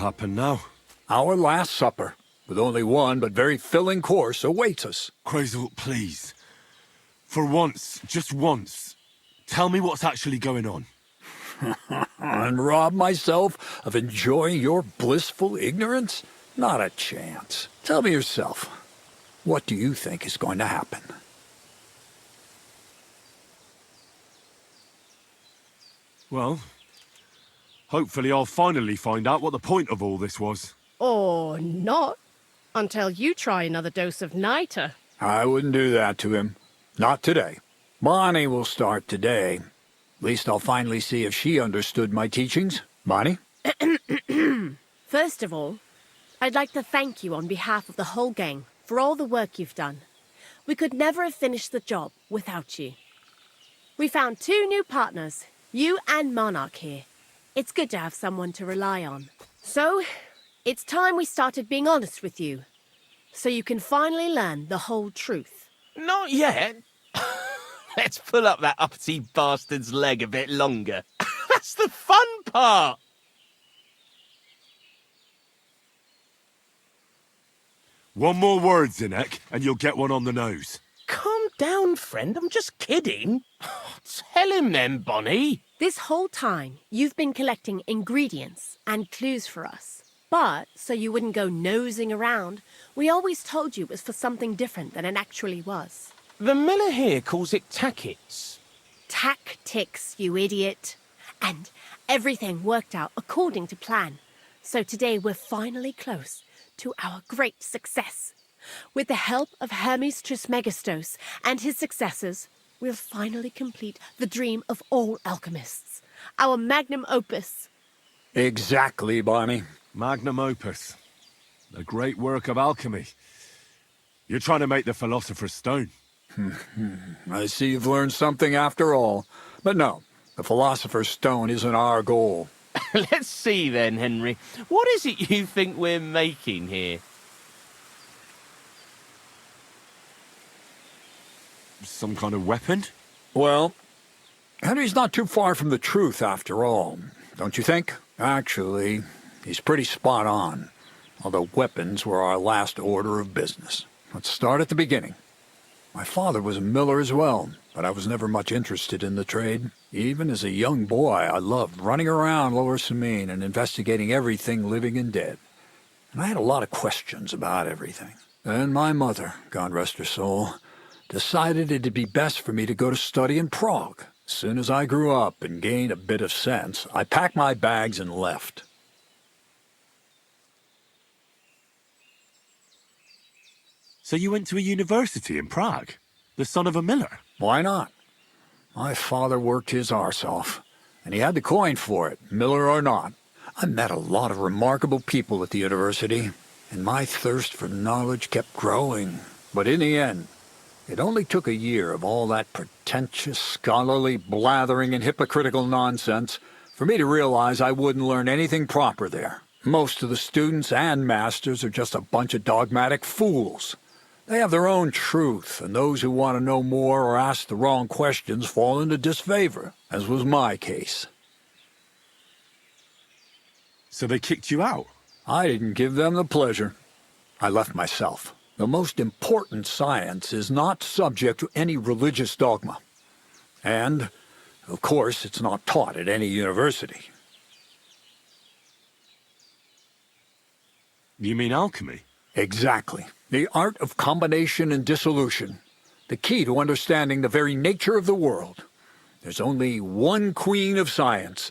happen now? Our last supper, with only one but very filling course, awaits us. Crazel, please. For once, just once, tell me what's actually going on. And rob myself of enjoying your blissful ignorance? Not a chance. Tell me yourself, what do you think is going to happen? Well, hopefully I'll finally find out what the point of all this was. Or not, until you try another dose of niter. I wouldn't do that to him. Not today. Bonnie will start today. At least I'll finally see if she understood my teachings. Bonnie? First of all, I'd like to thank you on behalf of the whole gang for all the work you've done. We could never have finished the job without you. We found 2 new partners, you and Monarch here. It's good to have someone to rely on. So, it's time we started being honest with you, so you can finally learn the whole truth. Not yet. Let's pull up that uppity bastard's leg a bit longer. That's the fun part! One more word, Zinek, and you'll get one on the nose. Calm down, friend. I'm just kidding. Tell him then, Bonnie. This whole time, you've been collecting ingredients and clues for us. But, so you wouldn't go nosing around, we always told you it was for something different than it actually was. The miller here calls it tackets. Tactics, you idiot. And everything worked out according to plan. So today we're finally close to our great success. With the help of Hermes Trismegistos and his successors, we'll finally complete the dream of all alchemists. Our magnum opus. Exactly, Bonnie. Magnum opus. A great work of alchemy. You're trying to make the Philosopher's Stone. I see you've learned something after all. But no, the Philosopher's Stone isn't our goal. Let's see then, Henry. What is it you think we're making here? Some kind of weapon? Well, Henry's not too far from the truth after all, don't you think? Actually, he's pretty spot on. Although weapons were our last order of business. Let's start at the beginning. My father was a miller as well, but I was never much interested in the trade. Even as a young boy, I loved running around Lower Samine and investigating everything living and dead. And I had a lot of questions about everything. Then my mother, God rest her soul, decided it'd be best for me to go to study in Prague. As soon as I grew up and gained a bit of sense, I packed my bags and left. So you went to a university in Prague? The son of a miller? Why not? My father worked his arse off, and he had the coin for it, miller or not. I met a lot of remarkable people at the university, and my thirst for knowledge kept growing. But in the end, it only took a year of all that pretentious, scholarly blathering and hypocritical nonsense for me to realize I wouldn't learn anything proper there. Most of the students and masters are just a bunch of dogmatic fools. They have their own truth, and those who want to know more or ask the wrong questions fall into disfavor, as was my case. So they kicked you out? I didn't give them the pleasure. I left myself. The most important science is not subject to any religious dogma. And, of course, it's not taught at any university. You mean alchemy? Exactly. The art of combination and dissolution. The key to understanding the very nature of the world. There's only one queen of science.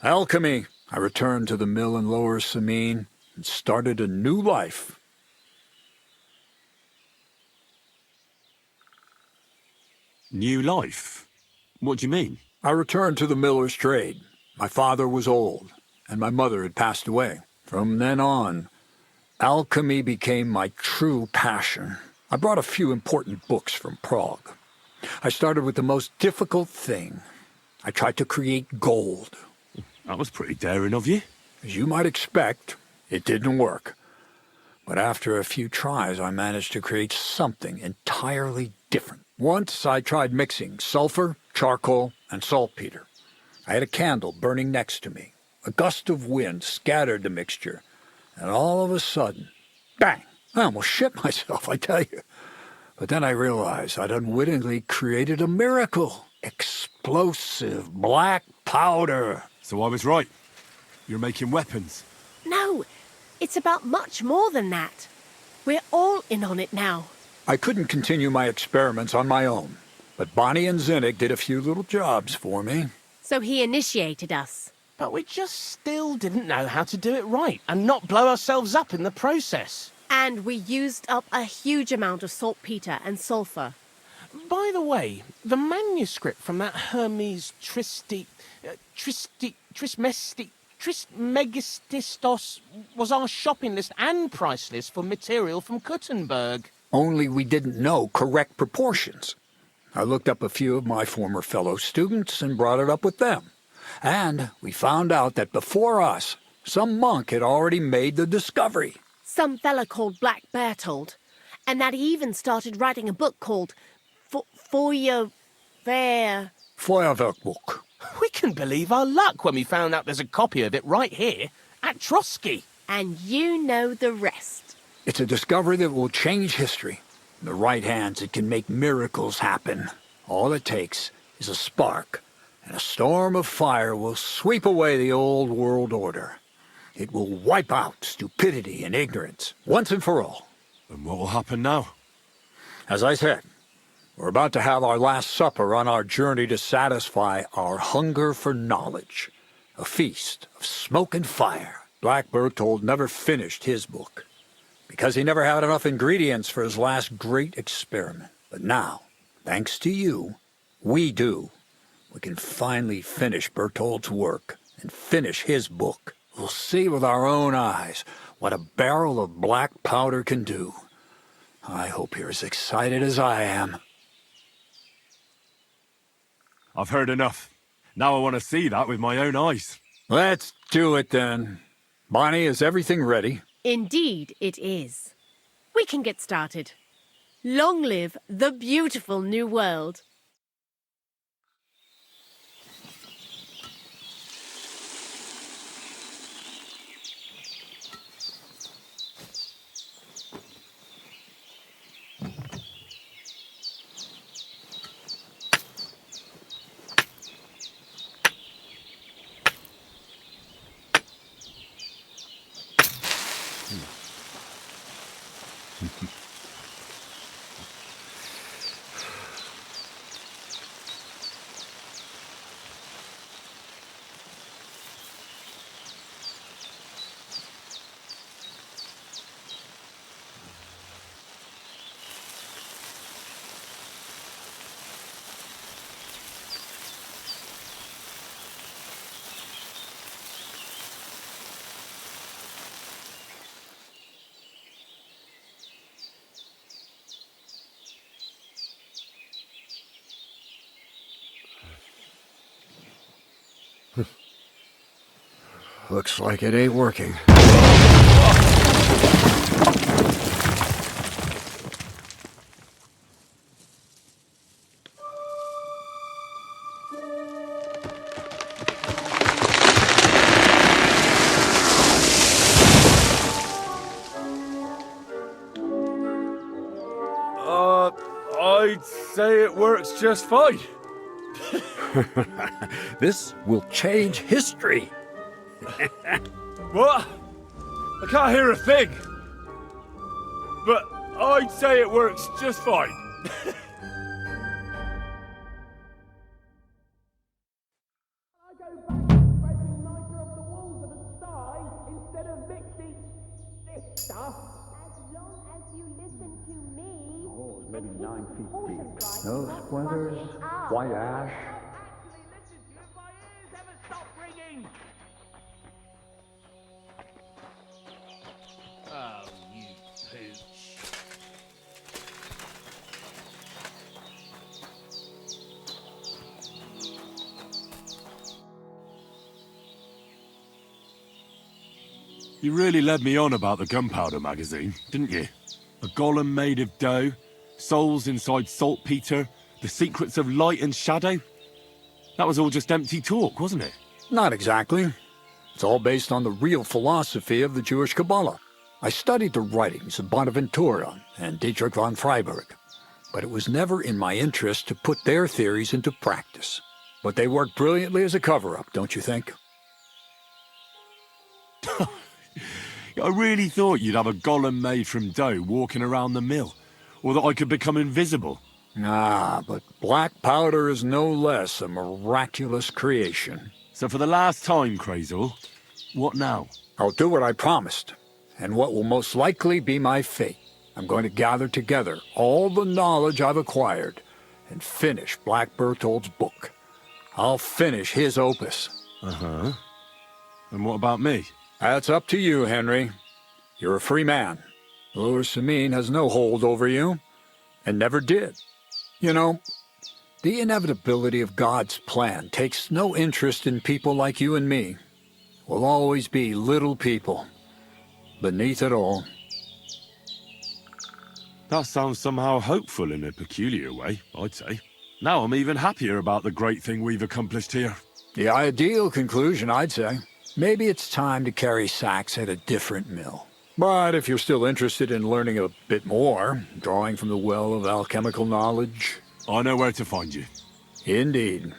Alchemy. I returned to the mill in Lower Samine and started a new life. New life? What do you mean? I returned to the miller's trade. My father was old, and my mother had passed away. From then on, alchemy became my true passion. I brought a few important books from Prague. I started with the most difficult thing. I tried to create gold. That was pretty daring of you. As you might expect, it didn't work. But after a few tries, I managed to create something entirely different. Once I tried mixing sulfur, charcoal, and saltpeter. I had a candle burning next to me. A gust of wind scattered the mixture, And all of a sudden, bang! I almost shit myself, I tell you. But then I realized I'd unwittingly created a miracle. Explosive black powder. So I was right. You're making weapons. No, it's about much more than that. We're all in on it now. I couldn't continue my experiments on my own, but Bonnie and Zinnik did a few little jobs for me. So he initiated us. But we just still didn't know how to do it right and not blow ourselves up in the process. And we used up a huge amount of saltpeter and sulfur. By the way, the manuscript from that Hermes Trismegistos was our shopping list and price list for material from Kuttenberg. Only we didn't know correct proportions. I looked up a few of my former fellow students and brought it up with them. And we found out that before us, some monk had already made the discovery. Some fella called Black Bertold. And that he even started writing a book called Feuerwerkbuch. We couldn't believe our luck when we found out there's a copy of it right here at Trotsky. And you know the rest. It's a discovery that will change history. In the right hands, it can make miracles happen. All it takes is a spark, and a storm of fire will sweep away the old world order. It will wipe out stupidity and ignorance, once and for all. And what will happen now? As I said, we're about to have our last supper on our journey to satisfy our hunger for knowledge. A feast of smoke and fire. Black Bertold never finished his book, because he never had enough ingredients for his last great experiment. But now, thanks to you, we do. We can finally finish Bertold's work and finish his book. We'll see with our own eyes what a barrel of black powder can do. I hope you're as excited as I am. I've heard enough. Now I want to see that with my own eyes. Let's do it then. Bonnie, is everything ready? Indeed it is. We can get started. Long live the beautiful new world. Looks like it ain't working. I'd say it works just fine. This will change history. What? I can't hear a thing. But I'd say it works just fine. Maybe 9 feet deep. No splinters, white ash. Oh, you pooch. You really led me on about the gunpowder magazine, didn't you? A golem made of dough, souls inside saltpeter, the secrets of light and shadow. That was all just empty talk, wasn't it? Not exactly. It's all based on the real philosophy of the Jewish Kabbalah. I studied the writings of Bonaventura and Dietrich von Freiberg, but it was never in my interest to put their theories into practice. But they work brilliantly as a cover-up, don't you think? I really thought you'd have a golem made from dough walking around the mill, or that I could become invisible. Ah, but black powder is no less a miraculous creation. So for the last time, Crazor, what now? I'll do what I promised, and what will most likely be my fate. I'm going to gather together all the knowledge I've acquired and finish Black Berthold's book. I'll finish his opus. Uh-huh. And what about me? That's up to you, Henry. You're a free man. Ur-Samin has no hold over you, and never did. You know, the inevitability of God's plan takes no interest in people like you and me. We'll always be little people, beneath it all. That sounds somehow hopeful in a peculiar way, I'd say. Now I'm even happier about the great thing we've accomplished here. The ideal conclusion, I'd say. Maybe it's time to carry sacks at a different mill. But if you're still interested in learning a bit more, drawing from the well of alchemical knowledge... I know where to find you. Indeed.